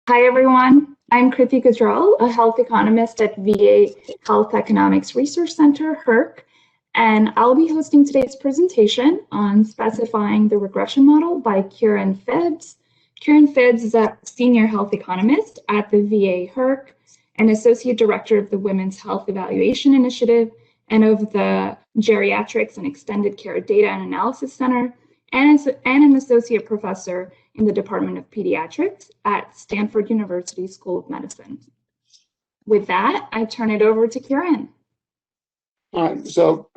Hi, everyone. I'm Kriti Gujral, a health economist at VA Health Economics Research Center, HERC, and I'll be hosting today's presentation on specifying the regression model by Ciaran Phibbs. Ciaran Phibbs is a senior health economist at the VA HERC, and associate director of the Women's Health Evaluation Initiative and of the Geriatrics and Extended Care Data and Analysis Center, and an associate professor in the Department of Pediatrics at Stanford University School of Medicine. With that, I turn it over to Ciaran. So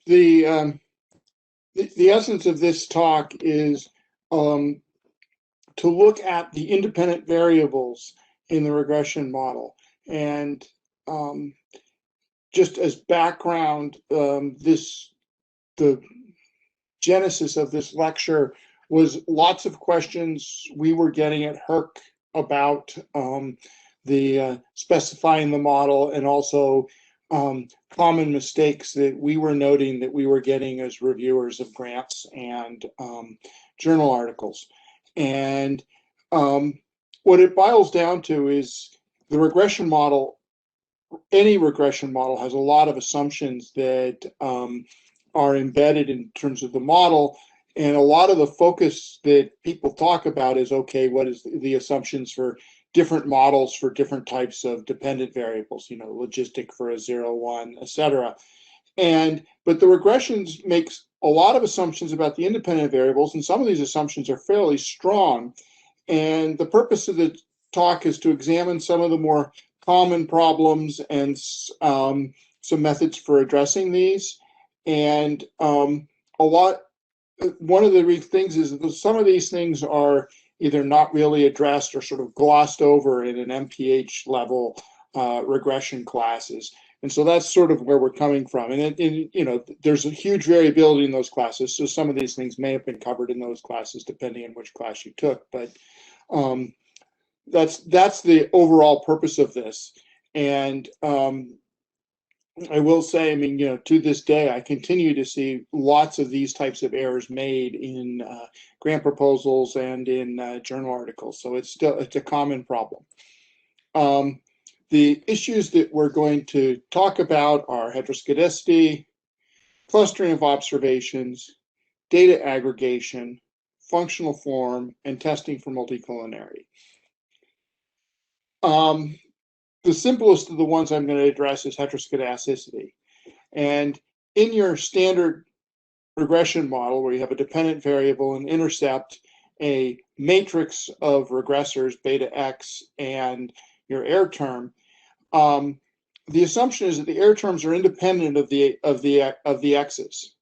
the essence of this talk is to look at the independent variables in the regression model. And just as background, the genesis of this lecture was lots of questions we were getting at HERC about specifying the model, and also common mistakes that we were noting that we were getting as reviewers of grants and journal articles. And what it boils down to is the regression model. Any regression model has a lot of assumptions that are embedded in terms of the model, and a lot of the focus that people talk about is, okay, what is the assumptions for different models for different types of dependent variables, logistic for a 0, 1, etc. But the regressions makes a lot of assumptions about the independent variables, and some of these assumptions are fairly strong. And the purpose of the talk is to examine some of the more common problems and some methods for addressing these. And one of the things is that some of these things are either not really addressed or sort of glossed over in an MPH level regression classes. And so that's sort of where we're coming from. And there's a huge variability in those classes. So some of these things may have been covered in those classes depending on which class you took. But that's the overall purpose of this. And I will say, to this day, I continue to see lots of these types of errors made in grant proposals and in journal articles. So it's a common problem. The issues that we're going to talk about are heteroscedasticity, clustering of observations, data aggregation, functional form, and testing for multicollinearity. The simplest of the ones I'm going to address is heteroscedasticity. And in your standard regression model, where you have a dependent variable and intercept, a matrix of regressors, beta x, and your error term, the assumption is that the error terms are independent of the x's.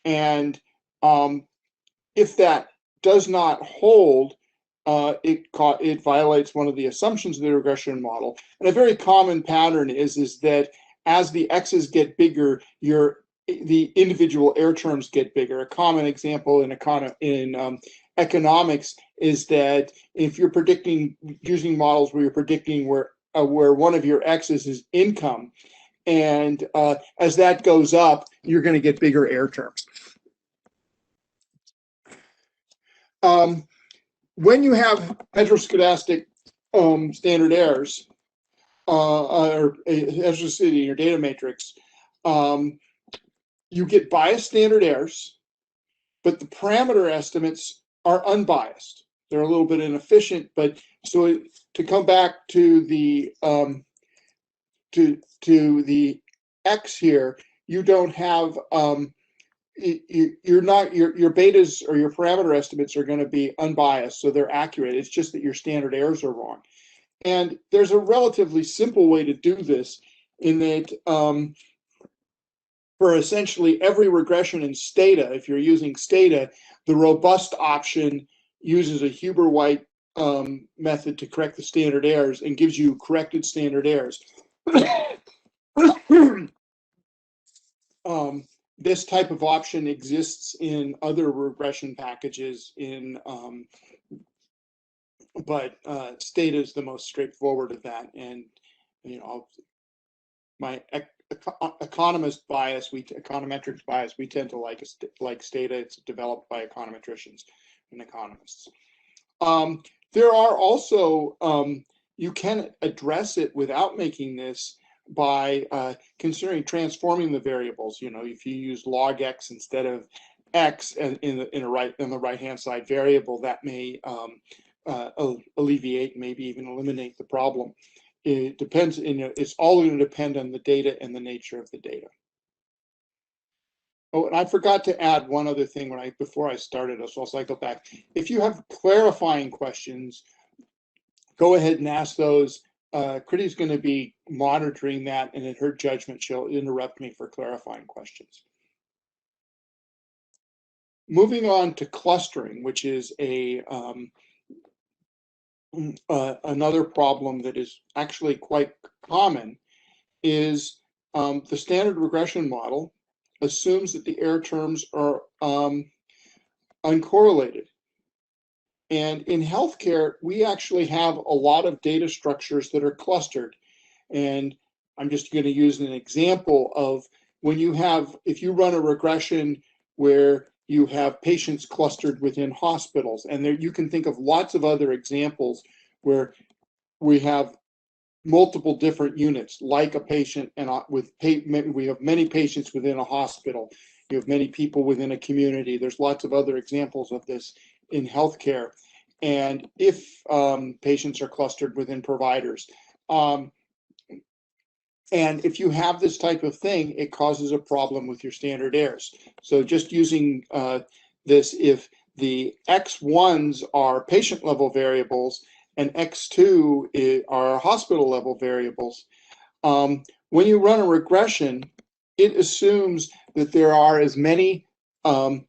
And if that does not hold, it violates one of the assumptions of the regression model. And a very common pattern is that as the x's get bigger, the individual error terms get bigger. A common example in economics is that if you're predicting using models where you're predicting where one of your x's is income, and as that goes up, you're going to get bigger error terms. When you have heteroscedastic standard errors, or heteroscedasticity in your data matrix, you get biased standard errors, but the parameter estimates are unbiased. They're a little bit inefficient, but so to come back to the the x here, you don't have your betas or your parameter estimates are going to be unbiased, so they're accurate. It's just that your standard errors are wrong. And there's a relatively simple way to do this, in that for essentially every regression in Stata, if you're using Stata, the robust option uses a Huber-White method to correct the standard errors and gives you corrected standard errors. This type of option exists in other regression packages, but Stata is the most straightforward of that. And my economist bias, econometrics bias, we tend to like Stata. It's developed by econometricians and economists. There are also, you can address it without making this by considering transforming the variables. You know, if you use log x instead of x in the right hand side variable, that may alleviate, maybe even eliminate the problem. It depends, it's all going to depend on the data and the nature of the data. Oh, and I forgot to add one other thing before I started, so I'll cycle back. If you have clarifying questions, go ahead and ask those. Kriti's going to be monitoring that, and in her judgment, she'll interrupt me for clarifying questions. Moving on to clustering, which is another problem that is actually quite common, is the standard regression model assumes that the error terms are uncorrelated. And in healthcare, we actually have a lot of data structures that are clustered. And I'm just going to use an example of when you have, if you run a regression where you have patients clustered within hospitals, and there you can think of lots of other examples where we have multiple different units, like a patient, and we have many patients within a hospital. You have many people within a community. There's lots of other examples of this in healthcare. And if patients are clustered within providers, and if you have this type of thing, it causes a problem with your standard errors. So just using this, if the X1s are patient level variables and X2 are hospital level variables, when you run a regression, it assumes that there are as many, that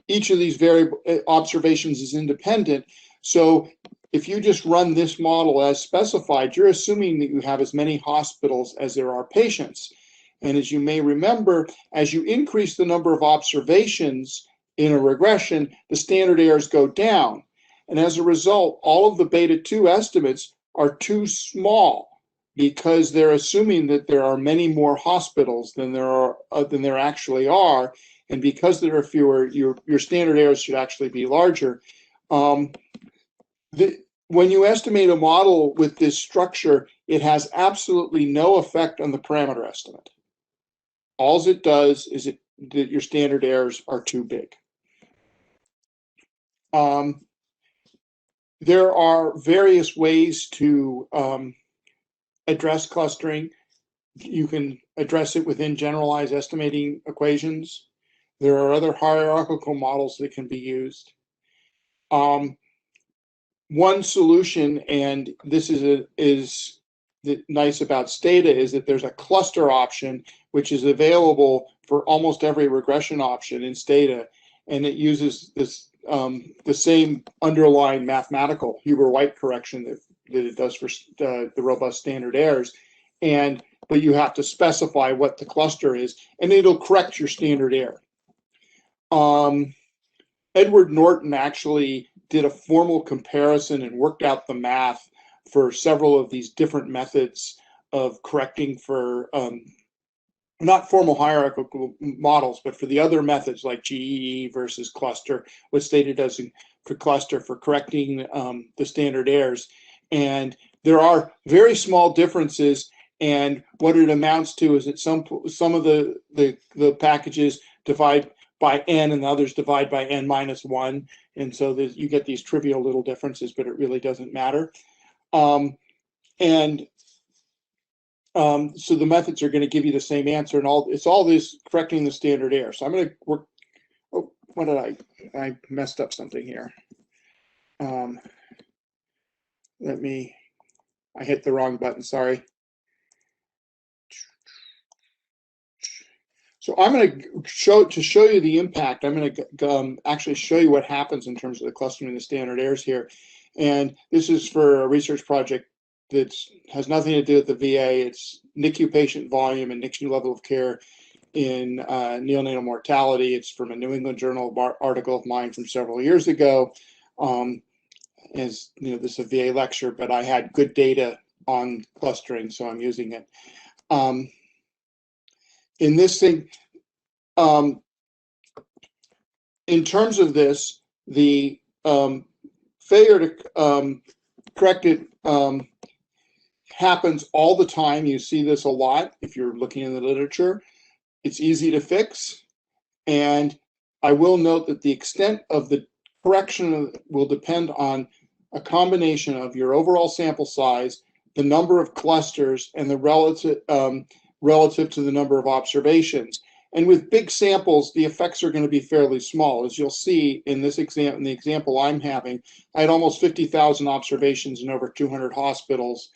each of these variable observations is independent. So if you just run this model as specified, you're assuming that you have as many hospitals as there are patients. And as you may remember, as you increase the number of observations in a regression, the standard errors go down. And as a result, all of the beta 2 estimates are too small because they're assuming that there are many more hospitals than there actually are. And because there are fewer, your standard errors should actually be larger. When you estimate a model with this structure, it has absolutely no effect on the parameter estimate. All it does is that your standard errors are too big. There are various ways to address clustering. You can address it within generalized estimating equations. There are other hierarchical models that can be used. One solution, and this is nice about Stata, is that there's a cluster option which is available for almost every regression option in Stata, and it uses this the same underlying mathematical Huber-White correction that it does for the robust standard errors, but you have to specify what the cluster is, and it'll correct your standard error. Edward Norton actually did a formal comparison and worked out the math for several of these different methods of correcting for not formal hierarchical models, but for the other methods like GEE versus cluster, what Stata does for cluster for correcting the standard errors. And there are very small differences, and what it amounts to is that some of the packages divide by n and the others divide by n minus 1, and so you get these trivial little differences, but it really doesn't matter. So the methods are going to give you the same answer, and it's all this correcting the standard error. So I'm going to work. Oh, what did I messed up something here. I hit the wrong button. Sorry. So I'm going to show you the impact. I'm going to actually show you what happens in terms of the clustering and the standard errors here. And this is for a research project that has nothing to do with the VA. It's NICU patient volume and NICU level of care in neonatal mortality. It's from a New England Journal article of mine from several years ago. As you know, this is a VA lecture, but I had good data on clustering, so I'm using it. In this thing, in terms of this, the failure to correct it happens all the time. You see this a lot if you're looking in the literature. It's easy to fix, and I will note that the extent of the correction will depend on a combination of your overall sample size, the number of clusters, and the relative to the number of observations. And with big samples, the effects are going to be fairly small. As you'll see in this example, in the example I'm having, I had almost 50,000 observations in over 200 hospitals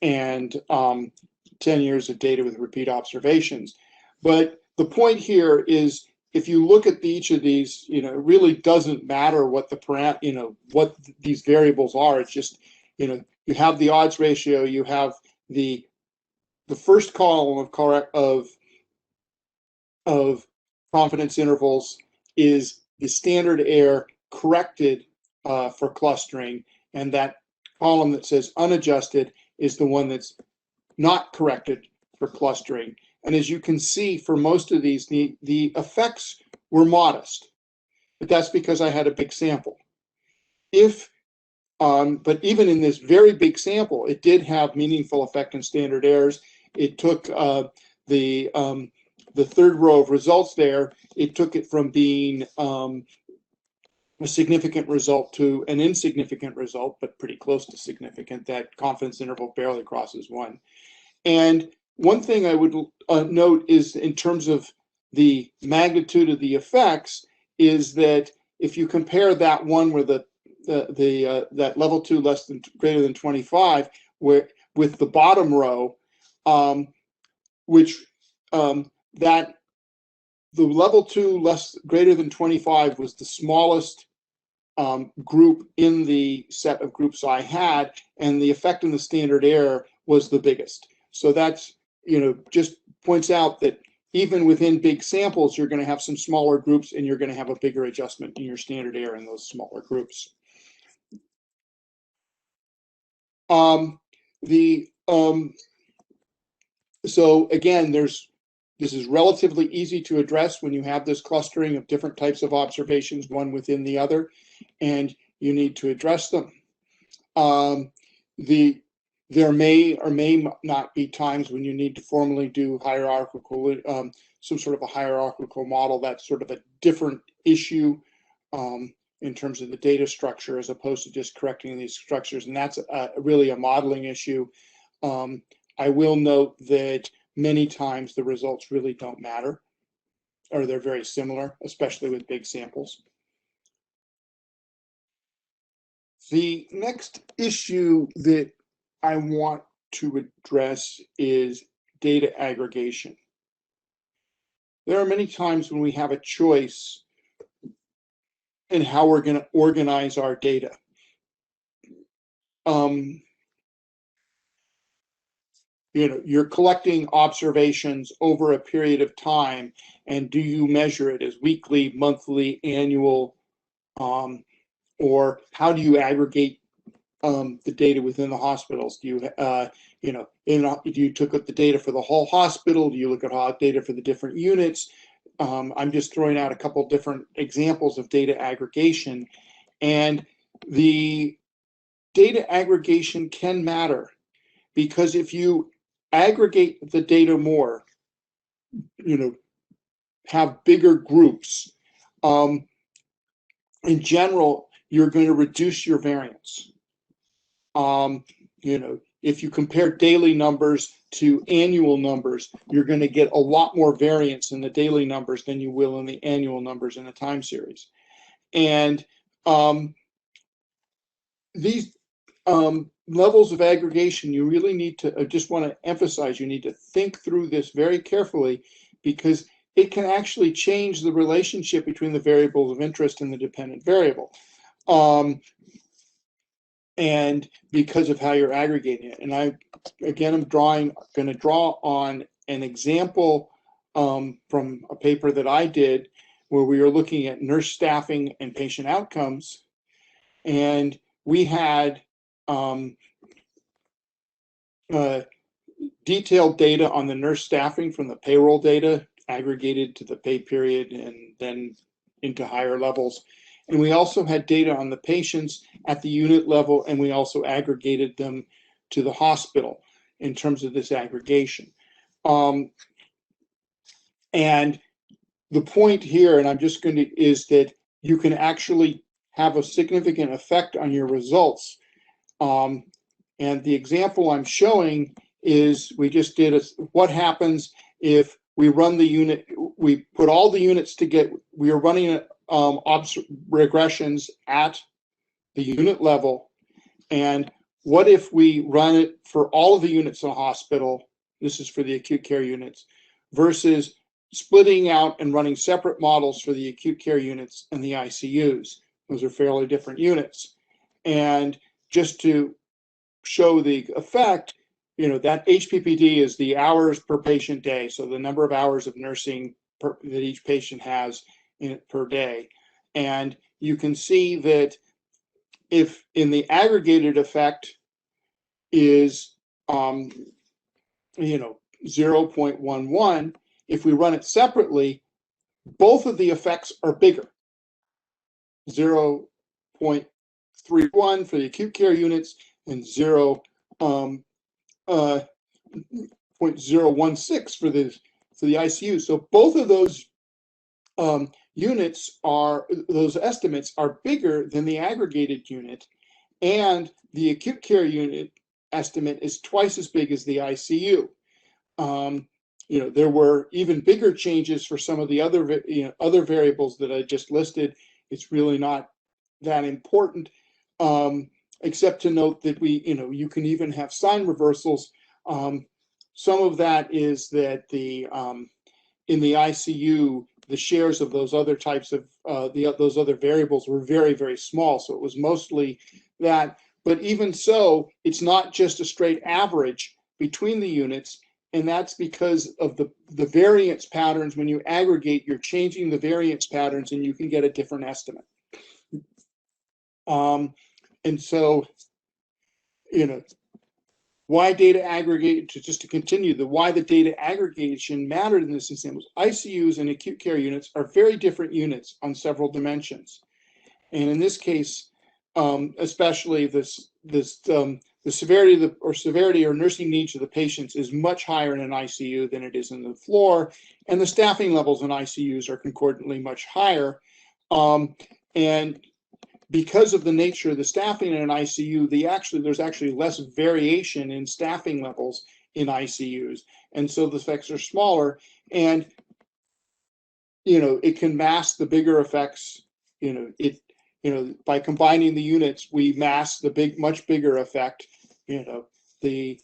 and 10 years of data with repeat observations. But the point here is, if you look at each of these, it really doesn't matter what the what these variables are. It's just, you have the odds ratio, you have the first column of confidence intervals is the standard error corrected for clustering, and that column that says unadjusted is the one that's not corrected for clustering. And as you can see, for most of these, the effects were modest, but that's because I had a big sample. But even in this very big sample, it did have meaningful effect in standard errors. It took the third row of results there, it took it from being a significant result to an insignificant result, but pretty close to significant. That confidence interval barely crosses 1. And one thing I would note is, in terms of the magnitude of the effects, is that if you compare that one where that level 2 greater than 25, with the bottom row, that the level 2 greater than 25 was the smallest group in the set of groups I had, and the effect in the standard error was the biggest. So that's, just points out that even within big samples, you're going to have some smaller groups, and you're going to have a bigger adjustment in your standard error in those smaller groups. So again, this is relatively easy to address when you have this clustering of different types of observations, one within the other, and you need to address them. There may or may not be times when you need to formally do hierarchical, some sort of a hierarchical model. That's sort of a different issue in terms of the data structure, as opposed to just correcting these structures, and that's really a modeling issue. I will note that many times the results really don't matter, or they're very similar, especially with big samples. The next issue that I want to address is data aggregation. There are many times when we have a choice in how we're going to organize our data. You're collecting observations over a period of time, and do you measure it as weekly, monthly, annual, or how do you aggregate the data within the hospitals? Do you, do you look at the data for the whole hospital? Do you look at data for the different units? I'm just throwing out a couple different examples of data aggregation, and the data aggregation can matter, because if you aggregate the data more, have bigger groups, in general, you're going to reduce your variance. If you compare daily numbers to annual numbers, you're going to get a lot more variance in the daily numbers than you will in the annual numbers in a time series. And these levels of aggregation, you really need to, I just want to emphasize, you need to think through this very carefully, because it can actually change the relationship between the variables of interest and the dependent variable. And because of how you're aggregating it. And I'm going to draw on an example from a paper that I did, where we were looking at nurse staffing and patient outcomes. And we had detailed data on the nurse staffing from the payroll data, aggregated to the pay period and then into higher levels. And we also had data on the patients at the unit level, and we also aggregated them to the hospital in terms of this aggregation. And the point here, and I'm just going to, is that you can actually have a significant effect on your results. And the example I'm showing is we just did what happens if we run the unit, we put all the units together, we are running regressions at the unit level. And what if we run it for all of the units in a hospital? This is for the acute care units, versus splitting out and running separate models for the acute care units and the ICUs. Those are fairly different units. And just to show the effect, that HPPD is the hours per patient day, so the number of hours of nursing that each patient has per day. And you can see that if in the aggregated effect is 0.11, if we run it separately, both of the effects are bigger. 0.31 for the acute care units and 0.016 for the ICU. So both of those those estimates are bigger than the aggregated unit, and the acute care unit estimate is twice as big as the ICU. There were even bigger changes for some of the other variables that I just listed. It's really not that important, except to note that you can even have sign reversals. Some of that is that in the ICU, the shares of those other types of those other variables were very, very small. So it was mostly that. But even so, it's not just a straight average between the units. And that's because of the variance patterns. When you aggregate, you're changing the variance patterns and you can get a different estimate. And so, why data aggregate, just to continue, why the data aggregation mattered in this example. ICUs and acute care units are very different units on several dimensions. And in this case, especially the severity or nursing needs of the patients is much higher in an ICU than it is in the floor, and the staffing levels in ICUs are concordantly much higher. And because of the nature of the staffing in an ICU, there's actually less variation in staffing levels in ICUs, and so the effects are smaller. And it can mask the bigger effects. By combining the units, we mask the much bigger effect. The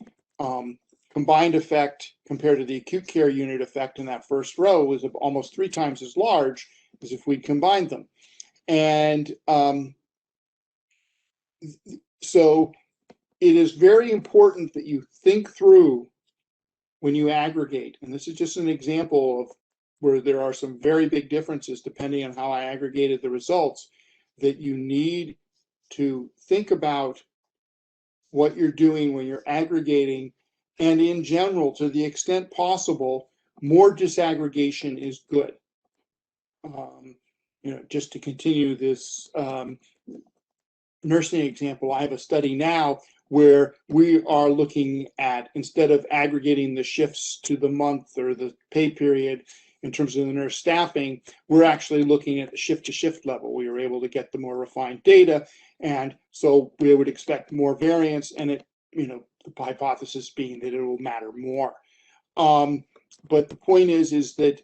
combined effect compared to the acute care unit effect in that first row was almost 3 times as large as if we'd combined them. And so it is very important that you think through when you aggregate. And this is just an example of where there are some very big differences depending on how I aggregated the results, that you need to think about what you're doing when you're aggregating. And in general, to the extent possible, more disaggregation is good. Just to continue this nursing example, I have a study now where we are looking at, instead of aggregating the shifts to the month or the pay period in terms of the nurse staffing, we're actually looking at the shift-to-shift level. We were able to get the more refined data, and so we would expect more variance, and the hypothesis being that it will matter more. But the point is that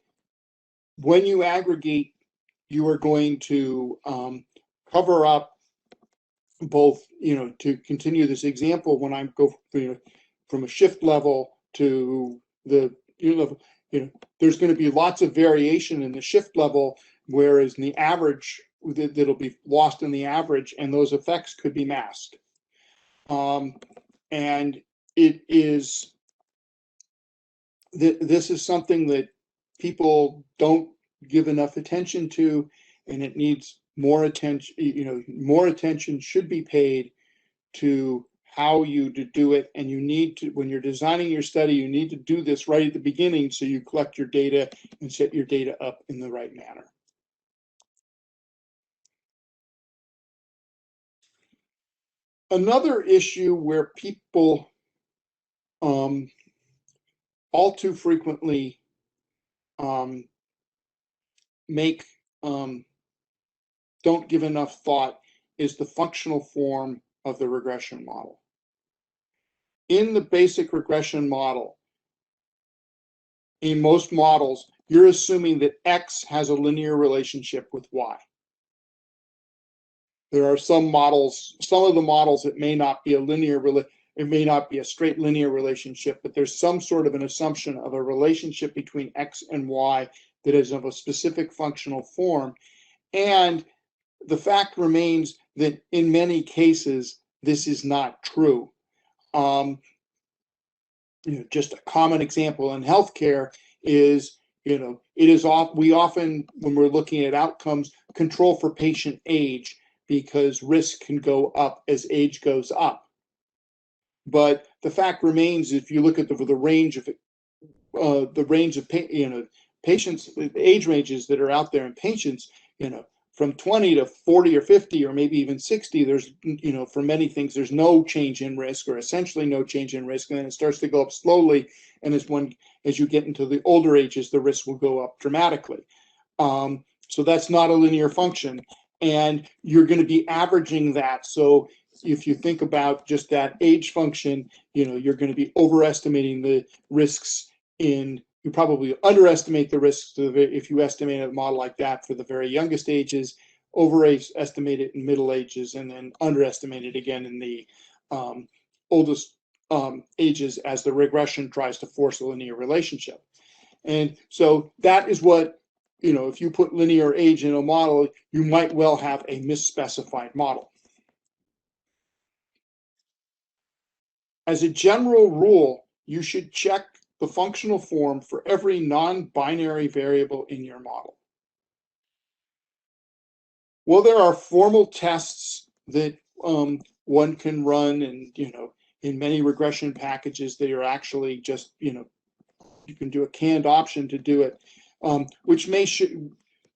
when you aggregate, you are going to cover up both, to continue this example, when I go from a shift level to the unit level, there's going to be lots of variation in the shift level, whereas in the average, that'll be lost in the average, and those effects could be masked. And this is something that people don't give enough attention to, and it needs more attention. More attention should be paid to how you do it, and you need to, when you're designing your study, you need to do this right at the beginning so you collect your data and set your data up in the right manner. Another issue where people all too frequently don't give enough thought is the functional form of the regression model. In the basic regression model, in most models, you're assuming that X has a linear relationship with Y. There are some models, some of the models, it may not be a it may not be a straight linear relationship, but there's some sort of an assumption of a relationship between X and Y that is of a specific functional form. And the fact remains that in many cases, this is not true. Just a common example in healthcare is, we often, when we're looking at outcomes, control for patient age because risk can go up as age goes up. But the fact remains, if you look at the range of patients, the age ranges that are out there in patients, from 20 to 40 or 50 or maybe even 60, there's, for many things, there's no change in risk or essentially no change in risk. And then it starts to go up slowly. And as you get into the older ages, the risk will go up dramatically. So that's not a linear function. And you're going to be averaging that. So if you think about just that age function, you're going to be overestimating the risks you probably underestimate the risks if you estimate a model like that for the very youngest ages, overestimate it in middle ages, and then underestimate it again in the oldest ages as the regression tries to force a linear relationship. And so that is what, if you put linear age in a model, you might well have a misspecified model. As a general rule, you should check the functional form for every non-binary variable in your model. Well, there are formal tests that one can run, and in many regression packages, they are actually just you can do a canned option to do it, which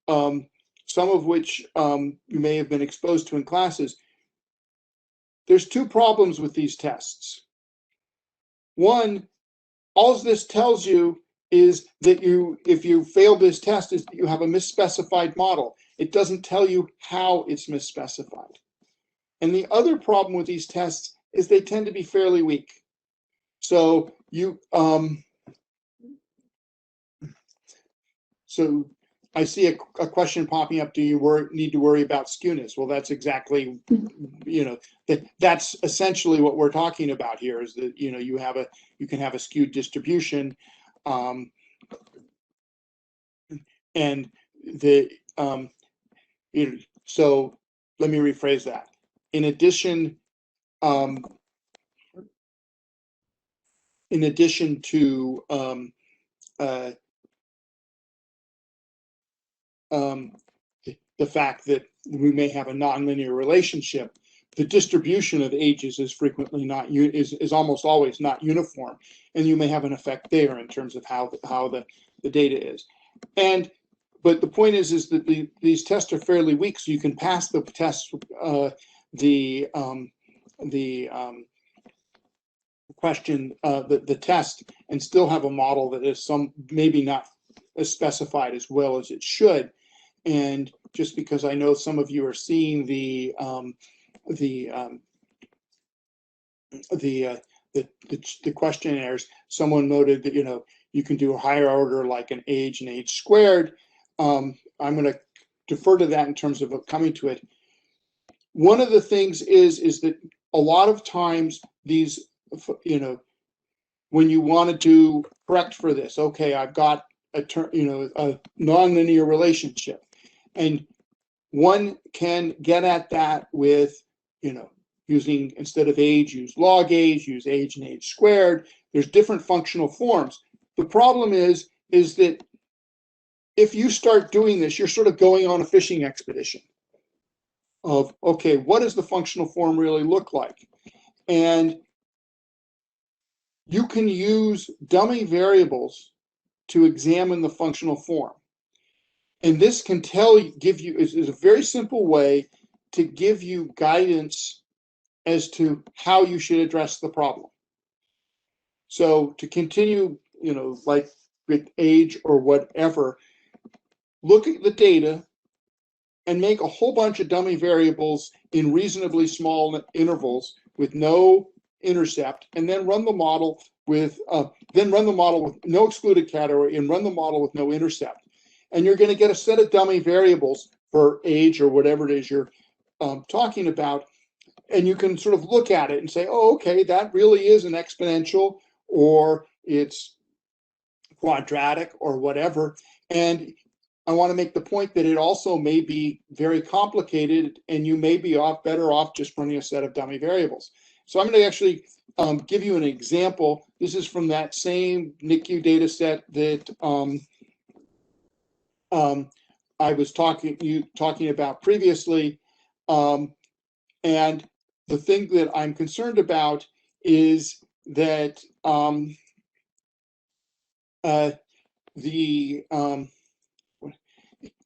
some of which you may have been exposed to in classes. There's two problems with these tests. One, all this tells you is that if you fail this test, is that you have a misspecified model. It doesn't tell you how it's misspecified. And the other problem with these tests is they tend to be fairly weak. So so I see a question popping up. Do you need to worry about skewness? Well, that's exactly, that's essentially what we're talking about here, is that, you can have a skewed distribution. And so let me rephrase that. In addition to the fact that we may have a nonlinear relationship, the distribution of ages is frequently is almost always not uniform, and you may have an effect there in terms of how the data is. But the point is that these tests are fairly weak, so you can pass the test, the test, and still have a model that is maybe not as specified as well as it should. And just because I know some of you are seeing the questionnaires, someone noted that you can do a higher order like an age and age squared. I'm going to defer to that in terms of coming to it. One of the things is that a lot of times these, when you want to correct for this, okay, I've got a nonlinear relationship, and one can get at that with, using, instead of age, use log age, use age and age squared. There's different functional forms. The problem is that if you start doing this, you're sort of going on a fishing expedition of, okay, what does the functional form really look like? And you can use dummy variables to examine the functional form. And this can is a very simple way to give you guidance as to how you should address the problem. So to continue, like with age or whatever, look at the data and make a whole bunch of dummy variables in reasonably small intervals with no intercept, and then run the model with no excluded category and run the model with no intercept. And you're going to get a set of dummy variables for age or whatever it is you're talking about. And you can sort of look at it and say, oh, okay, that really is an exponential, or it's quadratic, or whatever. And I want to make the point that it also may be very complicated, and you may be better off just running a set of dummy variables. So I'm going to actually give you an example. This is from that same NICU data set that I was talking about previously. And the thing that I'm concerned about is that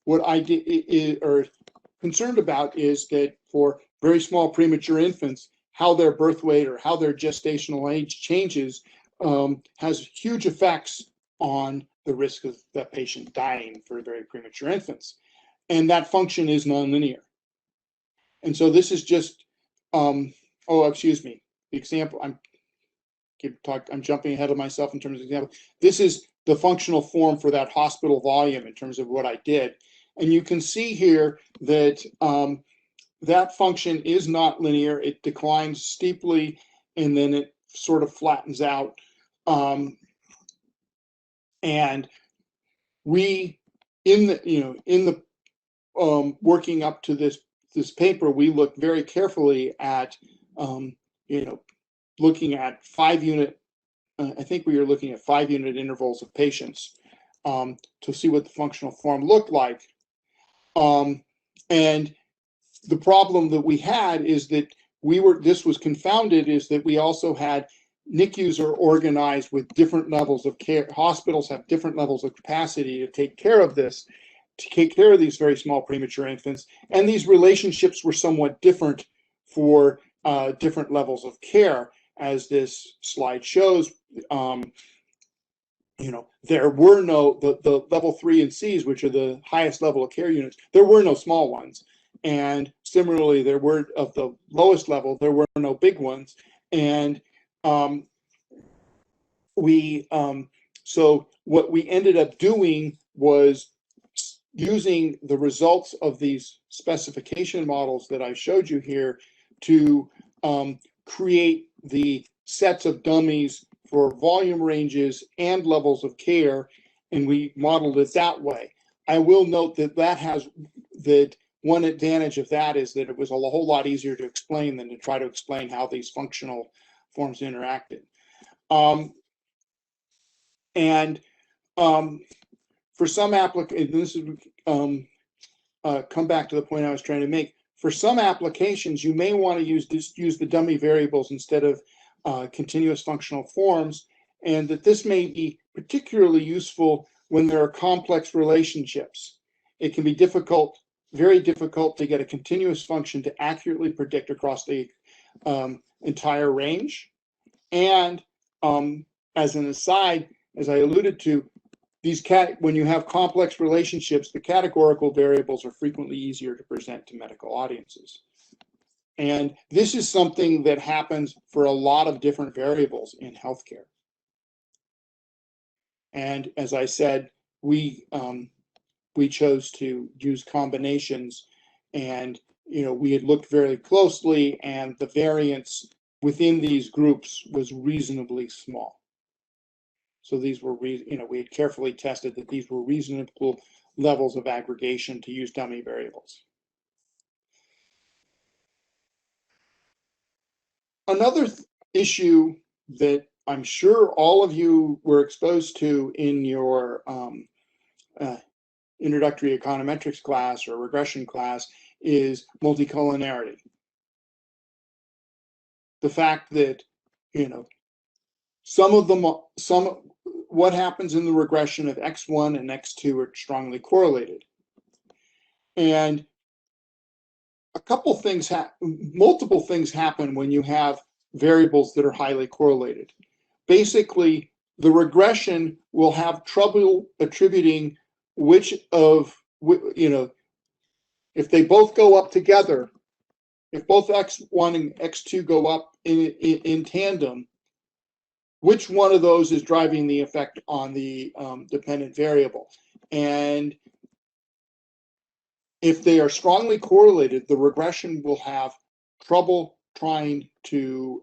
what I did or concerned about is that for very small premature infants, how their birth weight or how their gestational age changes has huge effects on the risk of that patient dying for very premature infants. And that function is nonlinear. And so this is just, the example, I'm jumping ahead of myself in terms of example. This is the functional form for that hospital volume in terms of what I did. And you can see here that that function is not linear. It declines steeply, and then it sort of flattens out. And we, in the working up to this paper, we looked very carefully at looking at 5-unit. I think we were looking at 5-unit intervals of patients to see what the functional form looked like. And the problem that we had is that this was confounded, is that we also had NICUs are organized with different levels of care. Hospitals have different levels of capacity to take care of this, to take care of these very small premature infants. And these relationships were somewhat different for different levels of care. As this slide shows, there were no, the level 3 and Cs, which are the highest level of care units, there were no small ones. And similarly, there were, of the lowest level, there were no big ones. And so what we ended up doing was using the results of these specification models that I showed you here to create the sets of dummies for volume ranges and levels of care, and we modeled it that way. I will note that one advantage of that is that it was a whole lot easier to explain than to try to explain how these functional forms interacted. For some applications, this is come back to the point I was trying to make. For some applications, you may want to use the dummy variables instead of continuous functional forms, and that this may be particularly useful when there are complex relationships. It can be very difficult to get a continuous function to accurately predict across the entire range. And as an aside, as I alluded to, when you have complex relationships, the categorical variables are frequently easier to present to medical audiences. And this is something that happens for a lot of different variables in healthcare. And as I said, we chose to use combinations, and we had looked very closely, and the variance within these groups was reasonably small. So these were, we had carefully tested that these were reasonable levels of aggregation to use dummy variables. Another issue that I'm sure all of you were exposed to in your introductory econometrics class or regression class is multicollinearity. The fact that, what happens in the regression of X1 and X2 are strongly correlated. And multiple things happen when you have variables that are highly correlated. Basically, the regression will have trouble attributing which of, if they both go up together, if both x1 and x2 go up in tandem, which one of those is driving the effect on the dependent variable. And if they are strongly correlated, the regression will have trouble trying to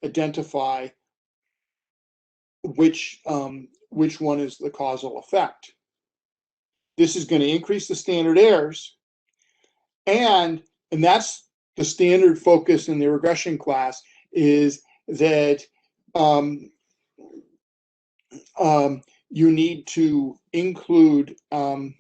identify which one is the causal effect. This is going to increase the standard errors, and that's the standard focus in the regression class, is that you need to include the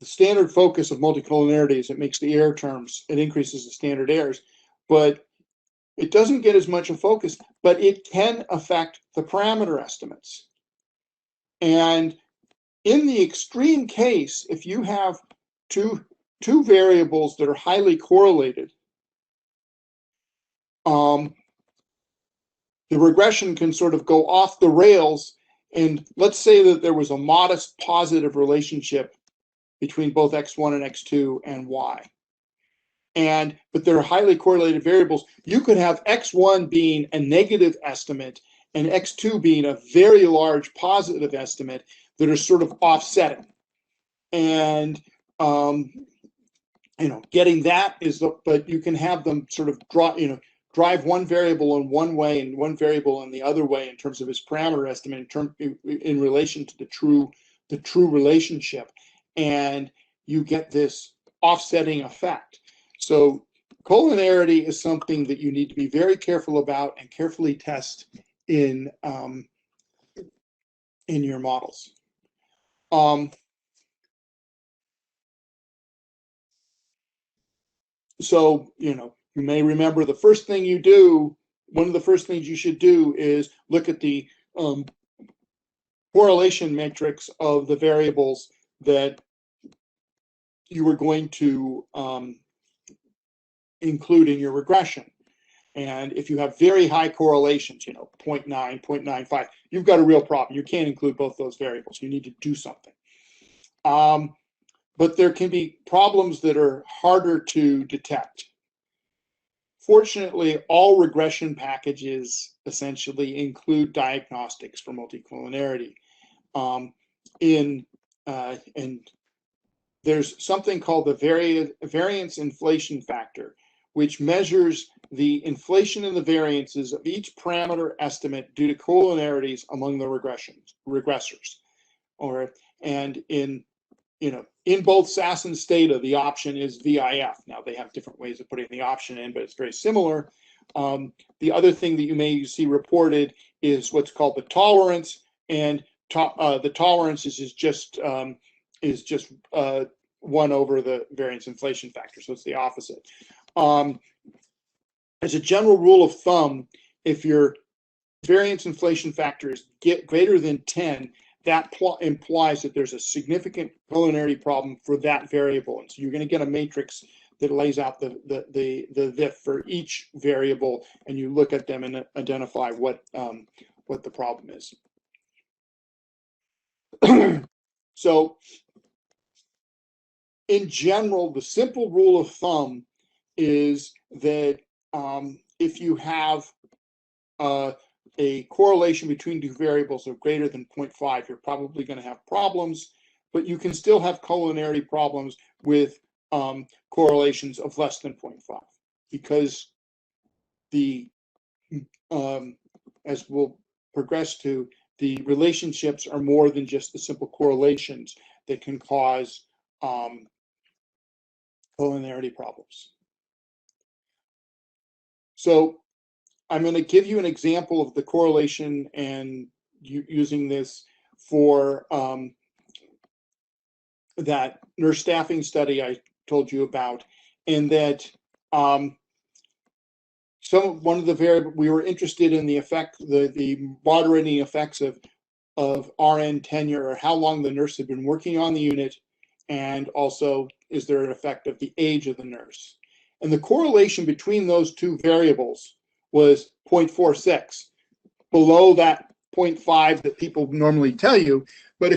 standard focus of multicollinearity is it makes the error terms, it increases the standard errors, but it doesn't get as much a focus, but it can affect the parameter estimates. And in the extreme case, if you have two variables that are highly correlated, the regression can sort of go off the rails. And let's say that there was a modest positive relationship between both x1 and x2 and y. But they're highly correlated variables. You could have x1 being a negative estimate and x2 being a very large positive estimate that are sort of offsetting. And getting that is but you can have them sort of drive one variable in one way and one variable in the other way in terms of its parameter estimate in relation to the true relationship, and you get this offsetting effect. So collinearity is something that you need to be very careful about and carefully test in your models. So, you may remember the first thing you do, one of the first things you should do is look at the correlation matrix of the variables that you were going to include in your regression. And if you have very high correlations, 0.9, 0.95, you've got a real problem. You can't include both those variables. You need to do something. But there can be problems that are harder to detect. Fortunately, all regression packages essentially include diagnostics for multicollinearity. And there's something called the variance inflation factor, which measures the inflation and the variances of each parameter estimate due to collinearities among the regressors. And in both SAS and Stata, the option is VIF. Now, they have different ways of putting the option in, but it's very similar. The other thing that you may see reported is what's called the tolerance, and the tolerance is just 1 over the variance inflation factor, so it's the opposite. As a general rule of thumb, if your variance inflation factors get greater than 10, that implies that there's a significant collinearity problem for that variable. And so you're going to get a matrix that lays out the VIF for each variable, and you look at them and identify what the problem is. So in general, the simple rule of thumb is that if you have a correlation between two variables of greater than 0.5, you're probably going to have problems, but you can still have collinearity problems with correlations of less than 0.5, because as we'll progress to, the relationships are more than just the simple correlations that can cause collinearity problems. So I'm going to give you an example of the correlation and using this for that nurse staffing study I told you about, and that one of the variables we were interested in the effect, the moderating effects of RN tenure, or how long the nurse had been working on the unit, and also is there an effect of the age of the nurse. And the correlation between those two variables was 0.46, below that 0.5 that people normally tell you. But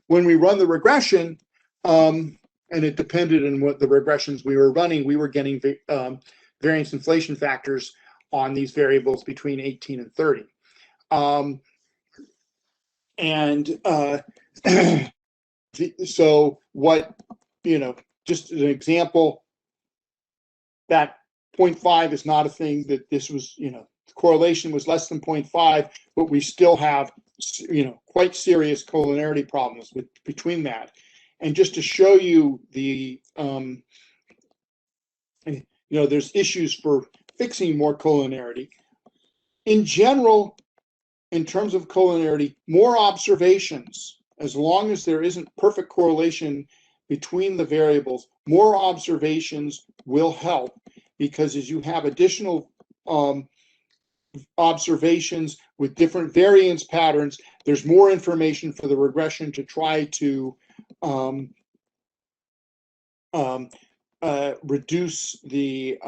when we run the regression, and it depended on what the regressions we were running, we were getting variance inflation factors on these variables between 18 and 30. So what, just an example, that 0.5 is not a thing that this was, the correlation was less than 0.5, but we still have, quite serious collinearity problems between that. And just to show you the, there's issues for fixing more collinearity. In general, in terms of collinearity, more observations, as long as there isn't perfect correlation between the variables, more observations will help, because as you have additional observations with different variance patterns, there's more information for the regression to try to reduce the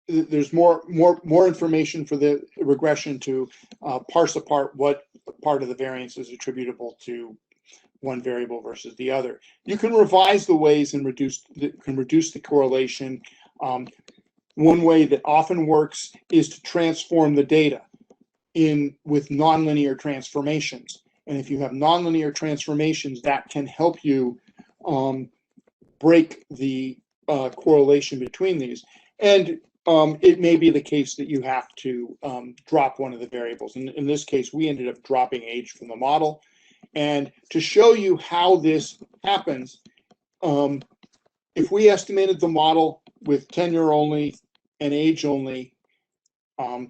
there's more information for the regression to parse apart what part of the variance is attributable to one variable versus the other. You can revise the ways and reduce the correlation. One way that often works is to transform the data with nonlinear transformations. And if you have nonlinear transformations, that can help you break the correlation between these. And it may be the case that you have to drop one of the variables. And in this case, we ended up dropping age from the model. And to show you how this happens, if we estimated the model with tenure only and age only,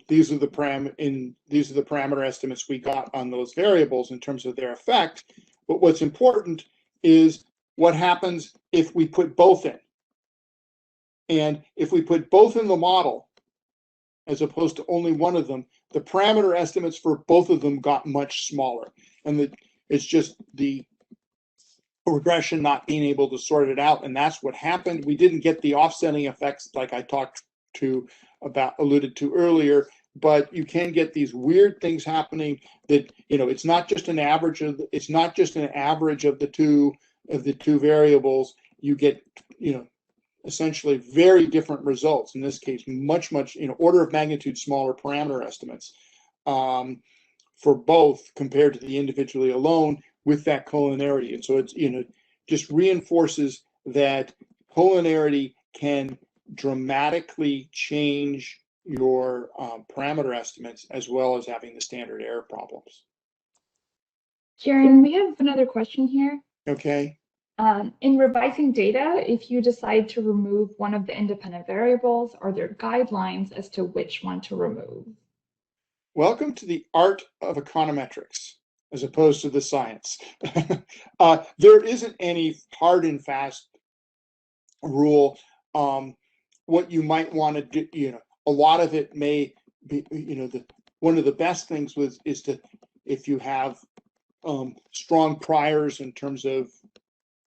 these are the parameter estimates we got on those variables in terms of their effect. But what's important is what happens if we put both in. And if we put both in the model, as opposed to only one of them, the parameter estimates for both of them got much smaller. And it's just the regression not being able to sort it out. And that's what happened. We didn't get the offsetting effects like I alluded to earlier, but you can get these weird things happening that, it's not just an average of the two variables. You get, essentially very different results. In this case, much, order of magnitude smaller parameter estimates for both compared to the individually alone with that collinearity. And so it's, just reinforces that collinearity can dramatically change your parameter estimates, as well as having the standard error problems. Ciaran, we have another question here. Okay. In revising data, if you decide to remove one of the independent variables, are there guidelines as to which one to remove? Welcome to the art of econometrics, as opposed to the science. There isn't any hard and fast rule. What you might want to do, a lot of it may be, one of the best things is to, if you have strong priors in terms of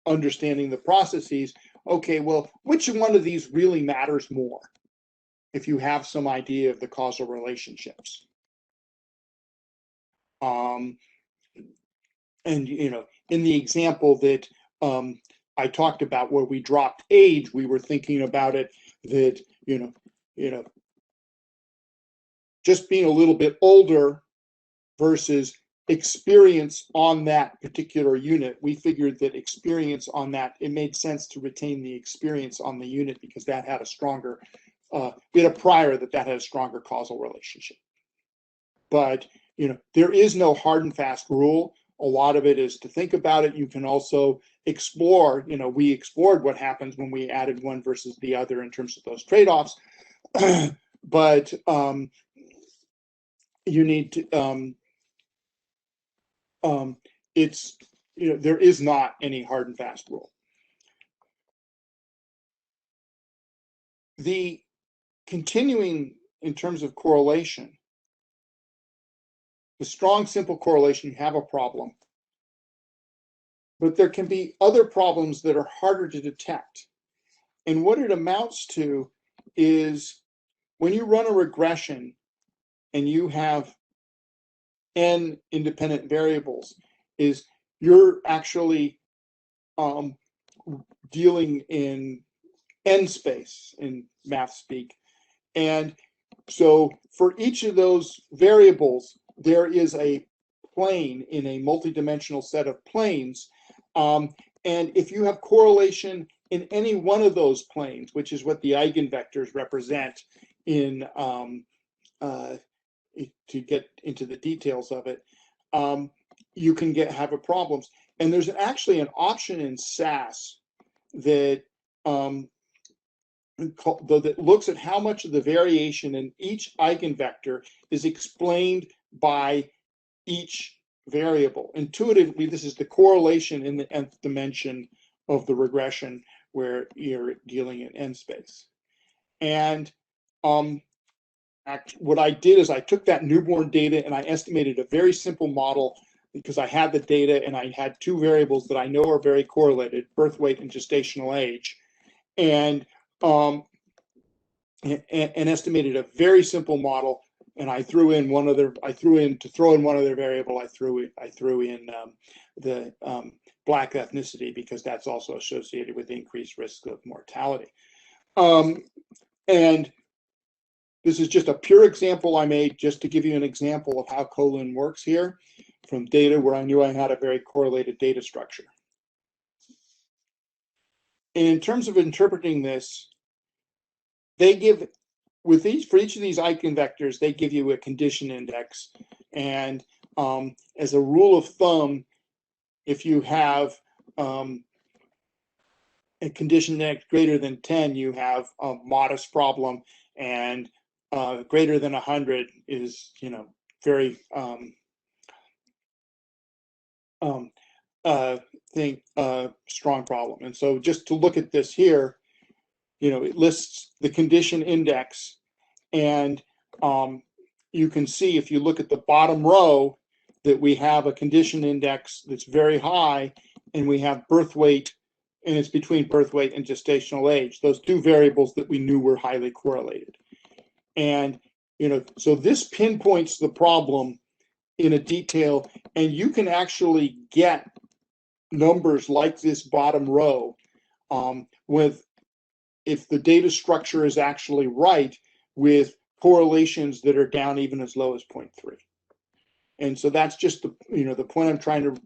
understanding the processes, okay, well, which one of these really matters more if you have some idea of the causal relationships? And, in the example that I talked about where we dropped age, we were thinking about it that, just being a little bit older versus experience on that particular unit. We figured that experience on that, it made sense to retain the experience on the unit because that had a stronger, we had a prior that had a stronger causal relationship. But, there is no hard and fast rule. A lot of it is to think about it. You can also explore, we explored what happens when we added one versus the other in terms of those trade-offs. But you need to, it's, there is not any hard and fast rule. The continuing in terms of correlation, the strong, simple correlation, you have a problem. But there can be other problems that are harder to detect. And what it amounts to is when you run a regression and you have n independent variables, is you're actually dealing in n space in math speak. And so for each of those variables, there is a plane in a multidimensional set of planes. And if you have correlation in any one of those planes, which is what the eigenvectors represent in, to get into the details of it, you can have a problems. And there's actually an option in SAS that that looks at how much of the variation in each eigenvector is explained by each variable. Intuitively, this is the correlation in the nth dimension of the regression where you're dealing in n space. And what I did is I took that newborn data and I estimated a very simple model because I had the data and I had two variables that I know are very correlated, birth weight and gestational age, and estimated a very simple model. And I threw in one other. To throw in one other variable. I threw in the Black ethnicity because that's also associated with increased risk of mortality. And this is just a pure example I made just to give you an example of how colon works here from data where I knew I had a very correlated data structure. And in terms of interpreting this, they give, for each of these eigenvectors, they give you a condition index. And as a rule of thumb, if you have a condition index greater than 10, you have a modest problem, and greater than 100 is, very strong problem. And so just to look at this here, it lists the condition index, and you can see if you look at the bottom row that we have a condition index that's very high, and we have birth weight, and it's between birth weight and gestational age, those two variables that we knew were highly correlated. And so this pinpoints the problem in a detail, and you can actually get numbers like this bottom row if the data structure is actually right, with correlations that are down even as low as 0.3. And so that's just the point I'm trying to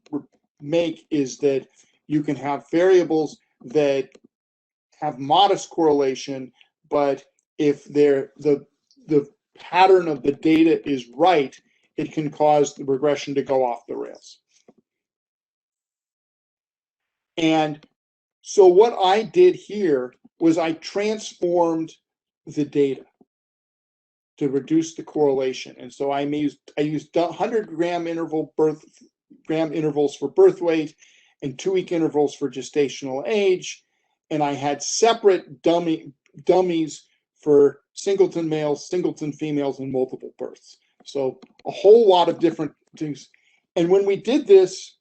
make, is that you can have variables that have modest correlation, but if the pattern of the data is right, it can cause the regression to go off the rails. And so what I did here was I transformed the data to reduce the correlation. And so I used 100-gram intervals for birth weight and 2-week intervals for gestational age. And I had separate dummies for singleton males, singleton females, and multiple births. So a whole lot of different things. And when we did this,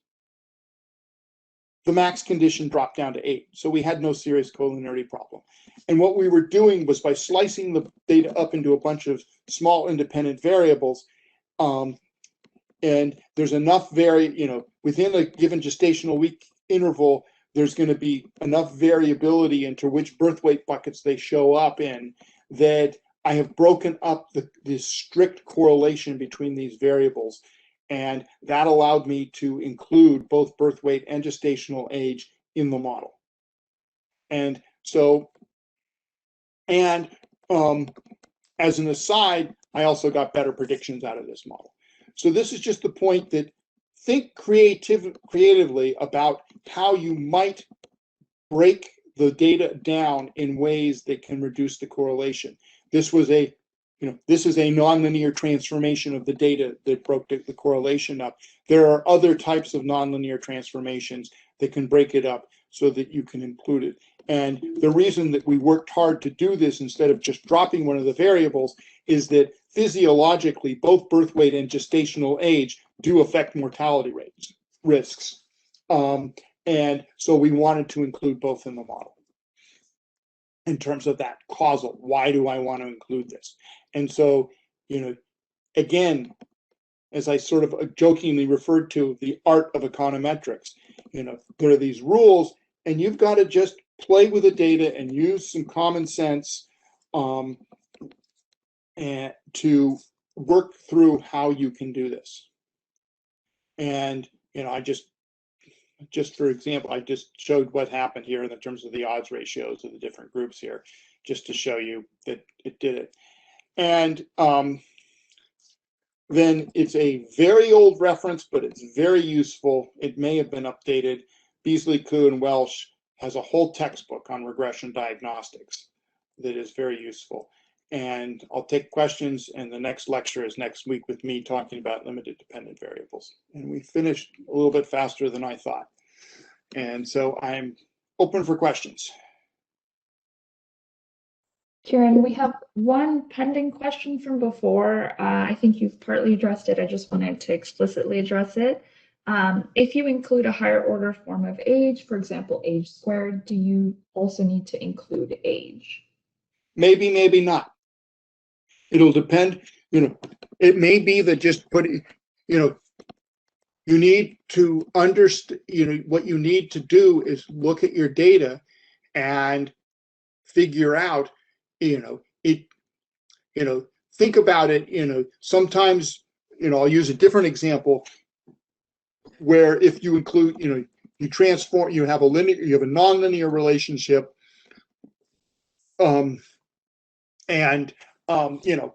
the max condition dropped down to 8. So we had no serious collinearity problem. And what we were doing was, by slicing the data up into a bunch of small independent variables, and there's enough within a given gestational week interval, there's going to be enough variability into which birth weight buckets they show up in, that I have broken up this strict correlation between these variables. And that allowed me to include both birth weight and gestational age in the model. And so, as an aside, I also got better predictions out of this model. So this is just the point that think creatively about how you might break the data down in ways that can reduce the correlation. This was this is a nonlinear transformation of the data that broke the correlation up. There are other types of nonlinear transformations that can break it up so that you can include it. And the reason that we worked hard to do this instead of just dropping one of the variables is that physiologically, both birth weight and gestational age do affect mortality risks. And so we wanted to include both in the model in terms of that causal. Why do I want to include this? And so, again, as I sort of jokingly referred to the art of econometrics, there are these rules, and you've got to just play with the data and use some common sense and to work through how you can do this. And I just for example, I just showed what happened here in terms of the odds ratios of the different groups here, just to show you that it did it. And then it's a very old reference, but it's very useful. It may have been updated. Beasley, Koo, and Welsh has a whole textbook on regression diagnostics that is very useful. And I'll take questions, and the next lecture is next week with me talking about limited dependent variables. And we finished a little bit faster than I thought. And so I'm open for questions. Ciaran, we have one pending question from before. I think you've partly addressed it. I just wanted to explicitly address it. If you include a higher order form of age, for example, age squared, do you also need to include age? Maybe, maybe not. It'll depend, it may be that just put, you need to understand, what you need to do is look at your data and figure out, think about it, sometimes, I'll use a different example where if you include, you transform, you have a non-linear relationship,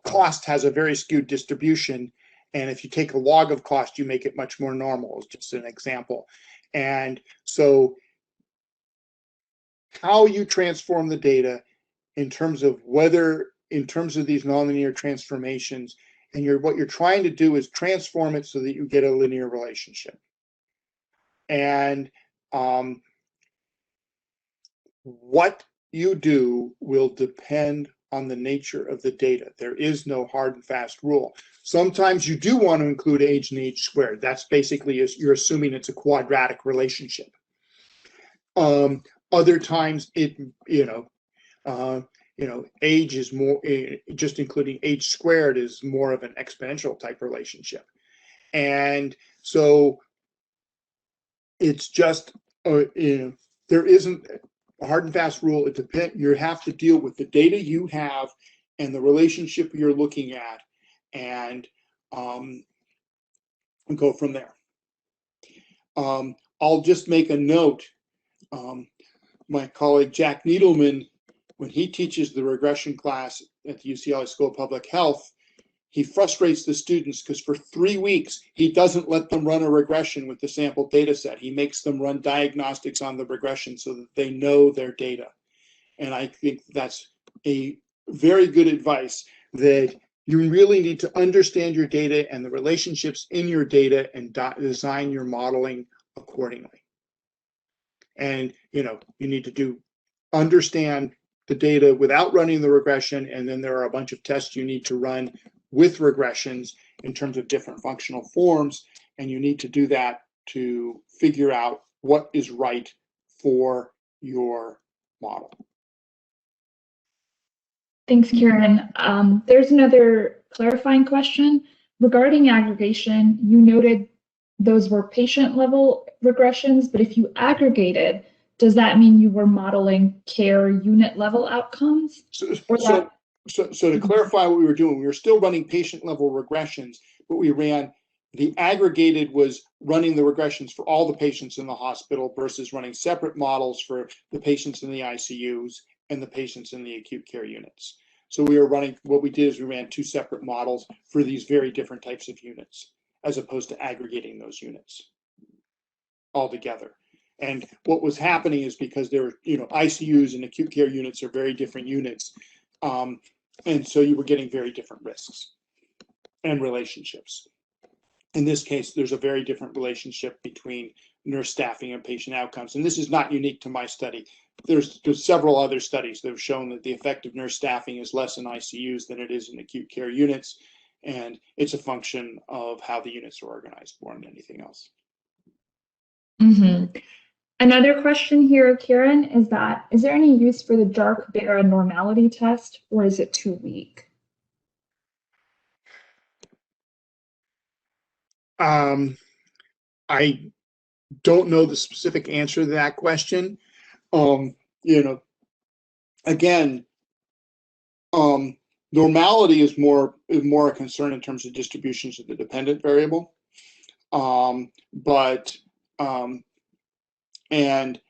cost has a very skewed distribution. And if you take a log of cost, you make it much more normal. It's just an example. And so how you transform the data in terms of these nonlinear transformations, and what you're trying to do is transform it so that you get a linear relationship. And what you do will depend on the nature of the data. There is no hard and fast rule. Sometimes you do want to include age and age squared. That's basically, you're assuming it's a quadratic relationship. Other times age is more, just including age squared is more of an exponential type relationship. And so it's just, there isn't a hard and fast rule. It depends. You have to deal with the data you have and the relationship you're looking at, and go from there. I'll just make a note. My colleague Jack Needleman, when he teaches the regression class at the UCLA School of Public Health, he frustrates the students because for 3 weeks, he doesn't let them run a regression with the sample data set. He makes them run diagnostics on the regression so that they know their data. And I think that's a very good advice, that you really need to understand your data and the relationships in your data and design your modeling accordingly. And, you need to understand the data without running the regression, and then there are a bunch of tests you need to run with regressions in terms of different functional forms, and you need to do that to figure out what is right for your model. Thanks, Ciaran. There's another clarifying question. Regarding aggregation, you noted those were patient level regressions, but if you aggregated, does that mean you were modeling care unit level outcomes? So to clarify what we were doing, we were still running patient level regressions, but the aggregated was running the regressions for all the patients in the hospital versus running separate models for the patients in the ICUs and the patients in the acute care units. So what we did is we ran 2 separate models for these very different types of units, as opposed to aggregating those units all together. And what was happening is because there were, ICUs and acute care units are very different units. And so you were getting very different risks and relationships. In this case, there's a very different relationship between nurse staffing and patient outcomes. And this is not unique to my study. there's several other studies that have shown that the effective nurse staffing is less in ICUs than it is in acute care units, and it's a function of how the units are organized more than anything else. Mm-hmm. Another question here, Ciaran, is there any use for the dark-bear normality test, or is it too weak? I don't know the specific answer to that question. Again, normality is more a concern in terms of distributions of the dependent variable. And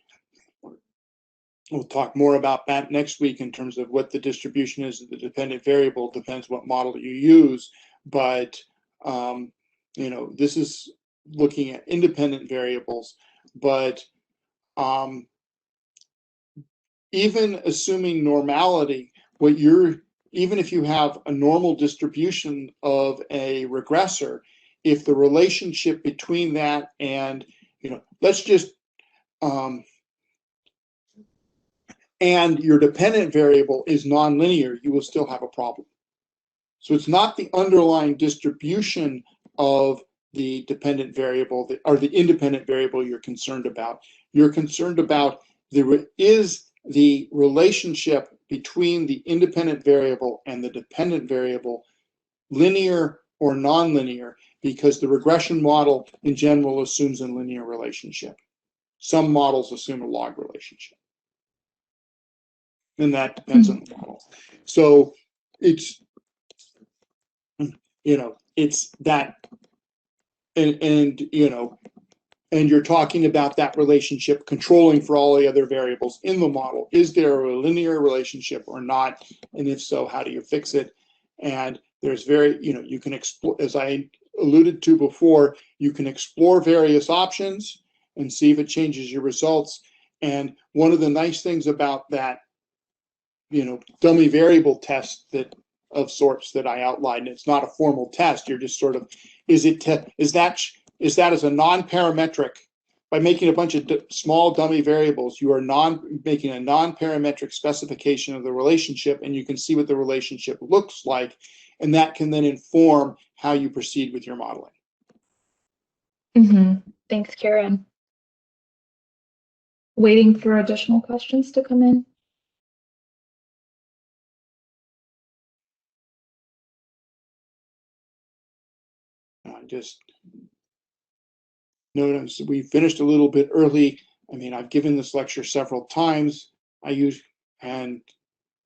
we'll talk more about that next week in terms of what the distribution is of the dependent variable. Depends what model you use, but this is looking at independent variables. But even assuming normality, even if you have a normal distribution of a regressor, if the relationship between that and, let's just, and your dependent variable is nonlinear, you will still have a problem. So it's not the underlying distribution of the dependent variable or the independent variable you're concerned about. You're concerned about the relationship between the independent variable and the dependent variable linear or nonlinear, because the regression model in general assumes a linear relationship. Some models assume a log relationship. And that depends on the model. So it's, it's that, and you're talking about that relationship controlling for all the other variables in the model. Is there a linear relationship or not? And if so, how do you fix it? And there's you can explore, as I alluded to before, you can explore various options and see if it changes your results. And one of the nice things about that, dummy variable test of sorts that I outlined, it's not a formal test. You're just sort of, is that as a non-parametric, by making a bunch of small dummy variables, you are making a non-parametric specification of the relationship, and you can see what the relationship looks like, and that can then inform how you proceed with your modeling. Mm-hmm. Thanks, Ciaran. Waiting for additional questions to come in. Just notice we finished a little bit early. I mean, I've given this lecture several times. And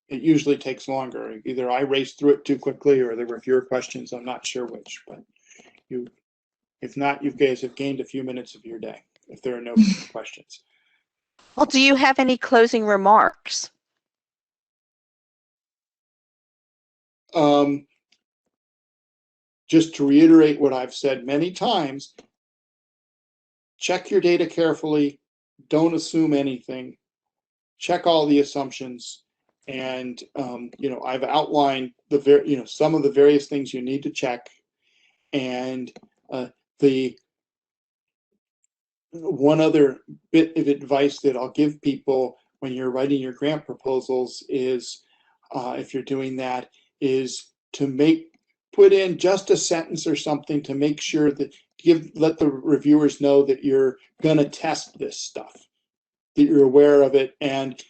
it usually takes longer. Either I raced through it too quickly or there were fewer questions. I'm not sure which, but if not, you guys have gained a few minutes of your day if there are no questions. Well, do you have any closing remarks? Just to reiterate what I've said many times, check your data carefully. Don't assume anything. Check all the assumptions. And, I've outlined some of the various things you need to check. And the one other bit of advice that I'll give people when you're writing your grant proposals is, if you're doing that, is to put in just a sentence or something to make sure that let the reviewers know that you're going to test this stuff, that you're aware of it, and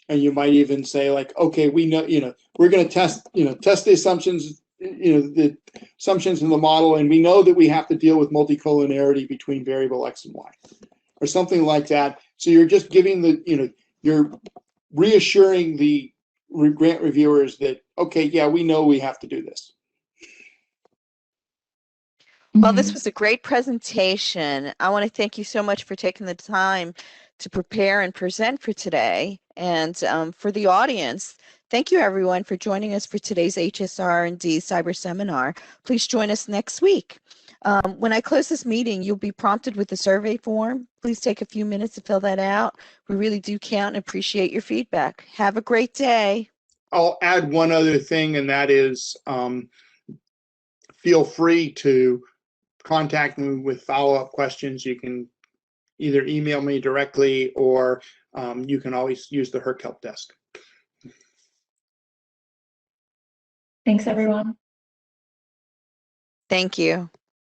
and you might even say, like, okay, we know, we're going to test the assumptions, the assumptions in the model, and we know that we have to deal with multicollinearity between variable X and Y, or something like that. So you're just giving you're reassuring the grant reviewers that, okay, yeah, we know we have to do this. Well, this was a great presentation. I want to thank you so much for taking the time to prepare and present for today. And for the audience, thank you everyone for joining us for today's HSR&D Cyber Seminar. Please join us next week. When I close this meeting, you'll be prompted with a survey form. Please take a few minutes to fill that out. We really do count and appreciate your feedback. Have a great day. I'll add one other thing, and that is feel free to contact me with follow-up questions. You can either email me directly, or you can always use the HERC help desk. Thanks, everyone. Thank you.